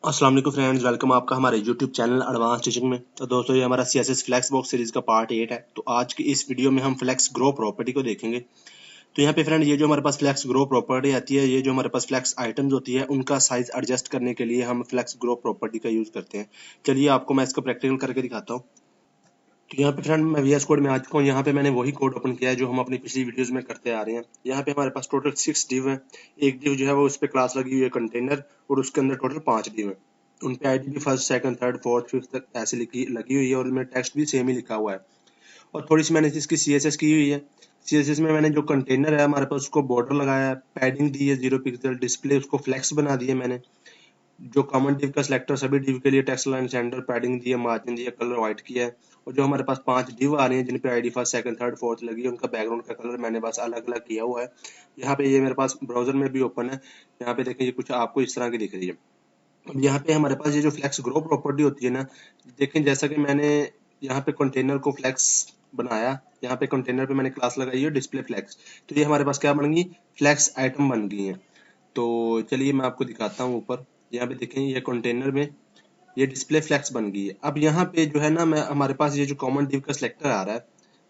अस्सलाम वालेकुम friends, welcome आपका हमारे यूट्यूब चैनल एडवांस टीचिंग में। तो दोस्तों, ये हमारा सीएसएस फ्लेक्स बॉक्स सीरीज का पार्ट 8 है। तो आज की इस वीडियो में हम फ्लेक्स ग्रो प्रॉपर्टी को देखेंगे। तो यहाँ पे फ्रेंड, ये जो हमारे पास फ्लेक्स ग्रो प्रॉपर्टी आती है, ये जो हमारे पास फ्लेक्स आइटम्स होती है उनका साइज एडजस्ट करने के लिए हम फ्लेक्स ग्रो प्रॉपर्टी का यूज करते हैं। चलिए आपको मैं इसका प्रैक्टिकल करके दिखाता हूँ। तो यहाँ पे फ्रेंड, मैं वीएस कोड में आ चुका हूँ। यहाँ पे मैंने वही कोड ओपन किया है जो हम अपनी पिछली वीडियोस में करते आ रहे हैं। यहाँ पे हमारे पास टोटल 6 डिव है। एक डिव जो है वो उस पर क्लास लगी हुई है कंटेनर, और उसके अंदर टोटल 5 डिव है। उन पे आईडी भी first second third fourth fifth तक ऐसे लगी हुई है, और उनमें टेक्स्ट भी सेम ही लिखा हुआ है। और थोड़ी सी मैंने इसकी सीएसएस की हुई है। सीएसएस में मैंने जो कंटेनर है हमारे पास, उसको बॉर्डर लगाया है, पैडिंग दी है 0 पिक्सल, डिस्प्ले उसको फ्लेक्स बना दिया मैंने। जो कॉमन डिव का सिलेक्टर सभी डिव के लिए टेक्स्ट लाइन सेंटर पैडिंग दी है, मार्जिन दिया, कलर व्हाइट किया है। और जो हमारे पास 5 डिव आ रही हैं जिन पे ID first second third fourth लगी है, उनका बैकग्राउंड का कलर मैंने बस अलग अलग किया हुआ है। यहाँ पे ये मेरे पास ब्राउजर में भी ओपन है। यहाँ पे देखें, ये कुछ आपको इस तरह की दिख रही है। अब यहाँ पे हमारे पास ये जो फ्लेक्स ग्रो प्रॉपर्टी होती है ना, देखें जैसा कि मैंने यहाँ पे कंटेनर को फ्लेक्स बनाया, यहाँ पे कंटेनर पे मैंने क्लास लगाई है डिस्प्ले फ्लेक्स। तो ये हमारे पास क्या बन गई, फ्लेक्स आइटम बन गई है। तो चलिए मैं आपको दिखाता हूँ। ऊपर यहाँ पे देखें, ये कंटेनर में ये डिस्प्ले फ्लेक्स बन गई है। अब यहाँ पे जो है ना, मैं हमारे पास ये जो कॉमन डिव का सिलेक्टर आ रहा है,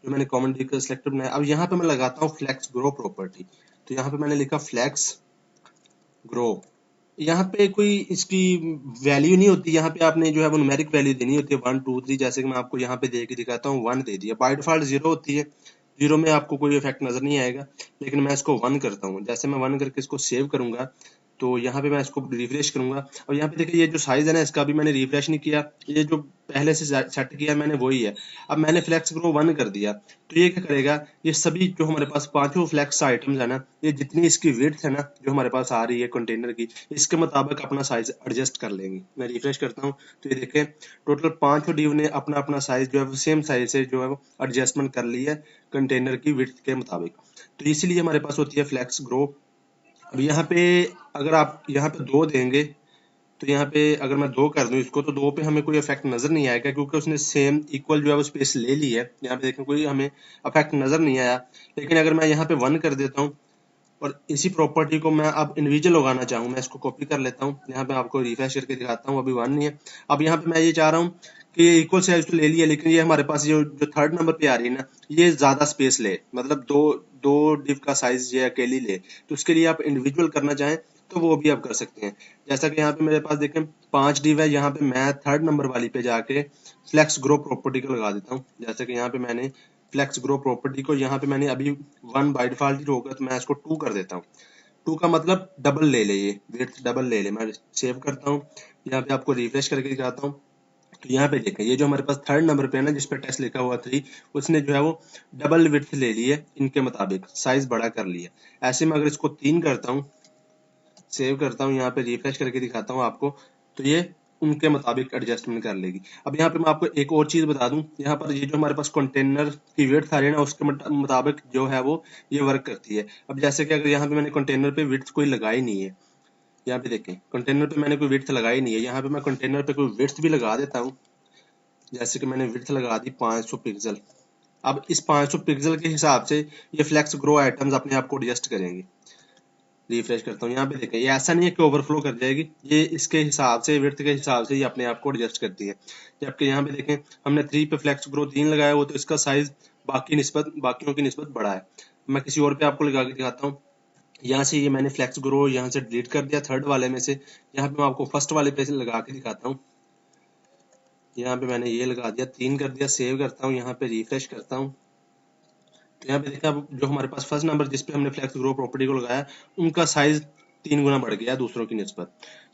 जो मैंने कॉमन डिव का सिलेक्टर बनाया, अब यहाँ पे मैं लगाता हूँ फ्लेक्स ग्रो प्रॉपर्टी। तो यहाँ पे मैंने लिखा फ्लेक्स ग्रो। यहाँ पे कोई इसकी वैल्यू नहीं होती। यहाँ पे आपने जो है वो न्यूमेरिक वैल्यू देनी होती है 1 2 3, जैसे कि मैं आपको यहाँ पे दे के दिखाता हूँ। 1 दे दिया, बाय डिफॉल्ट 0 होती है। 0 में आपको कोई इफेक्ट नजर नहीं आएगा, लेकिन मैं इसको 1 करता हूँ। जैसे मैं 1 करके इसको सेव करूंगा, तो यहाँ पे मैं इसको रिफ्रेश करूंगा, और यहाँ पे देखिए ये जो साइज है ना इसका, अभी मैंने रिफ्रेश नहीं किया, ये जो पहले से सेट किया मैंने वही है। अब मैंने फ्लेक्स ग्रो 1 कर दिया, तो ये क्या करेगा, ये सभी जो हमारे पास पांचों फ्लेक्स आइटम्स है ना, ये जितनी इसकी विड्थ है ना जो हमारे पास आ रही है कंटेनर की, इसके मुताबिक अपना साइज एडजस्ट कर लेंगे। मैं रिफ्रेश करता हूँ, तो ये देखें टोटल पांचों डिव ने अपना अपना साइज जो है वो सेम साइज से जो है वो एडजस्टमेंट कर ली है कंटेनर की विड्थ के मुताबिक। तो इसीलिए हमारे पास होती है फ्लेक्स ग्रो। अब यहाँ पे अगर आप यहाँ पे 2 देंगे, तो यहाँ पे अगर मैं 2 कर दूं इसको, तो 2 पे हमें कोई इफेक्ट नजर नहीं आएगा, क्योंकि उसने सेम इक्वल जो है वो स्पेस ले ली है। यहाँ पे देखें, कोई हमें इफेक्ट नजर नहीं आया। लेकिन अगर मैं यहाँ पे 1 कर देता हूँ, और इसी प्रॉपर्टी को मैं अब इंडिविजुअल उगाना चाहूँ, मैं इसको कॉपी कर लेता हूँ, यहाँ पे आपको रिफ्रेश करके दिखाता हूँ। अभी 1 नहीं है। अब यहाँ पे मैं ये चाह रहा हूँ कि ये इक्वल साइज तो ले लिया, लेकिन ये हमारे पास जो थर्ड नंबर पे आ रही है ना, ये ज्यादा स्पेस ले, मतलब दो दो डिव का साइज ये अकेली ले। तो उसके लिए आप इंडिविजुअल करना चाहें तो वो भी आप कर सकते हैं। जैसा कि यहाँ पे मेरे पास देखें 5 डिव है, यहाँ पे मैं थर्ड नंबर वाली पे जाके फ्लेक्स ग्रो प्रॉपर्टी को लगा देता हूँ। जैसे कि यहाँ पे मैंने फ्लेक्स ग्रो प्रॉपर्टी को, यहाँ पे मैंने अभी 1 बाय डिफॉल्ट ही होगा, तो मैं इसको 2 कर देता हूँ। 2 का मतलब डबल ले ले, ये विड्थ डबल ले ले। मैं सेव करता हूँ, यहाँ पे आपको रिफ्रेश करके दिखाता हूँ। तो यहाँ पे देखें, ये जो हमारे पास थर्ड नंबर पे है ना जिसपे टेक्स्ट लिखा हुआ 3, उसने जो है वो डबल विड्थ ले ली है, इनके मुताबिक साइज बड़ा कर लिया। ऐसे में अगर इसको 3 करता हूँ, सेव करता हूँ, यहाँ पे रिफ्रेश करके दिखाता हूँ आपको, तो ये उनके मुताबिक एडजस्टमेंट कर लेगी। अब यहाँ पे मैं आपको एक और चीज बता दूं, यहाँ पर ये जो हमारे पास कंटेनर की विड्थ आ रही है ना, उसके मुताबिक जो है वो ये वर्क करती है। अब जैसे कि अगर यहाँ पे मैंने कंटेनर पे विड्थ कोई लगाई नहीं है, यहाँ पे देखें कंटेनर पे मैंने कोई विड्थ लगाई नहीं है, यहाँ पे मैं कंटेनर पे कोई विड्थ भी लगा देता हूँ। जैसे कि मैंने विड्थ लगा दी 500 पिक्सल। अब इस 500 पिक्सल के हिसाब से ये फ्लेक्स ग्रो आइटम्स अपने आप को एडजस्ट करेंगे। रिफ्रेश करता हूँ, यहाँ पे देखें, ये ऐसा नहीं है कि ओवरफ्लो कर जाएगी, ये इसके हिसाब से विड्थ के हिसाब से ये अपने आप को एडजस्ट करती है। जबकि यहाँ पे देखें, हमने 3 पे फ्लेक्स ग्रो 3 लगाया हुआ, तो इसका साइज बाकियों की निस्बत बड़ा है। मैं किसी और पे आपको लगा के दिखाता हूँ। यहाँ से ये मैंने फ्लेक्स ग्रो यहाँ से डिलीट कर दिया थर्ड वाले में से, यहाँ पे मैं आपको फर्स्ट वाले पे से लगा के दिखाता हूँ। यहाँ पे मैंने ये लगा दिया, 3 कर दिया, सेव करता हूँ, यहाँ पे रिफ्रेश करता हूँ। तो यहाँ पे देखा, जो हमारे पास फर्स्ट नंबर जिसपे हमने फ्लेक्स ग्रो प्रॉपर्टी को लगाया, उनका साइज 3 गुना बढ़ गया दूसरों की निस्बत।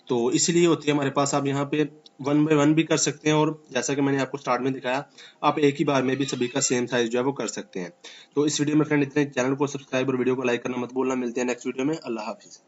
तो इसलिए होती है हमारे पास। आप यहाँ पे 1 बाय 1 भी कर सकते हैं, और जैसा कि मैंने आपको स्टार्ट में दिखाया, आप एक ही बार में भी सभी का सेम साइज जो है वो कर सकते हैं। तो इस वीडियो में फ्रेंड इतने, चैनल को सब्सक्राइब और वीडियो को लाइक करना मत भूलना। मिलते हैं नेक्स्ट वीडियो में। अल्लाह हाफिज।